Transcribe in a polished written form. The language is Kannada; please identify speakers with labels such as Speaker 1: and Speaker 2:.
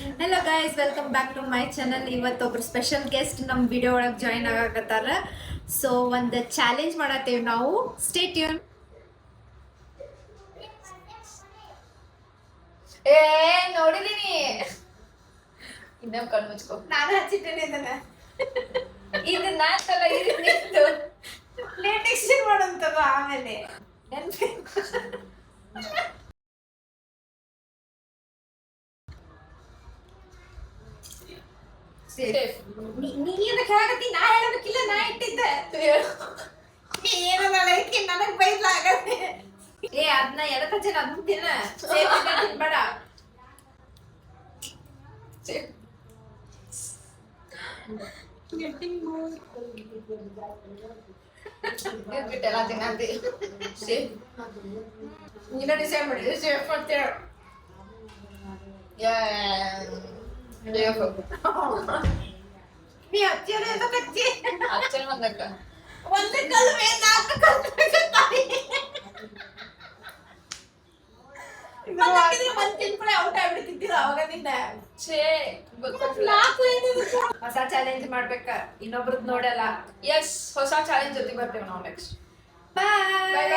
Speaker 1: Hello guys, welcome back to my channel. ಇವತ್ತೊಬ್ರು ಸ್ಪೆಷಲ್ ಗೆಸ್ಟ್ ನಮ್ಮ ವಿಡಿಯೋ ಒಳಗೆ ಜಾಯಿನ್ ಆಗಕತ್ತಾರ. ಸೊ ಒಂದು ಚಾಲೆಂಜ್ ಮಾಡತ್ತೇವೆ ನಾವು. Stay tune.
Speaker 2: ಏ ನೋಡಿದೀನಿ. ಇನ್ನೊಂದು ಕಣ್ಣು ಮುಚ್ಕೋ.
Speaker 1: ನಾನು ಹಚ್ಚಿಟ್ಟೇನೆ ಇದನ್ನ.
Speaker 2: ಇದು ನಾಟಲ್ಲ, ಇದು ನಿಂತು
Speaker 1: ಲೇಟ್ ಎಕ್ಸ್ಚೇಂಜ್ ಮಾಡೋಂಥದ್ದು ಆಮೇಲೆ
Speaker 2: ಸೇಫ್.
Speaker 1: ನೀನು ಕೇಳಕತ್ತಿ, ನಾ ಹೇಳಬೇಕಿಲ್ಲ, ನಾ ಇಟ್ಟಿದ್ದೆ. ಏನದ ನನಗೆ ಬೈಲಾಗತ್ತೆ. ಏ ಅದನ್ನ ಎದಕ್ಕೆ ಹಚ್ಚೇನ, ಅದನ್ನ ತಿನ್ನ. ಸೇಫ್ ತಿನ್ಬೇಡ.
Speaker 2: ಬಿಟ್ಟೆಲ್ಲ ತಿನ್ನಂತಿ.
Speaker 1: ನೀನು ಡಿಸೈಡ್ ಮಾಡಿ ಸೇಫ್ ಅಂತೇಳಿ. ನೀ ಹಚ್ಚಿರ ಎದಕ್ಕೆ ಹಚ್ಚಿ?
Speaker 2: ಅಚ್ಚನ್ ಒಂದಕ್ಕ
Speaker 1: ಒಂದೇ ಕಲ್ಲು ಮೇಲೆ ನಾಲ್ಕು ಕಲ್ಲು ಬೇಕಂತಾನೆ. ಒಂದ್ ತಿನ್ಕೊಳ್ಳೆ ಔಟ್ ಆಗ್ಬಿಡ್ತಿದ್ದೀರ ಅವಾಗ ನಿನ್ನ. ಹೊಸ ಚಾಲೆಂಜ್ ಮಾಡ್ಬೇಕ, ಇನ್ನೊಬ್ರದ್ ನೋಡಲ್ಲ.
Speaker 2: ಎಸ್, ಹೊಸ ಚಾಲೆಂಜ್ ಜೊತೆ ಬರ್ತೇವೆ ನಾವು ನೆಕ್ಸ್ಟ್.
Speaker 1: ಬಾಯ್.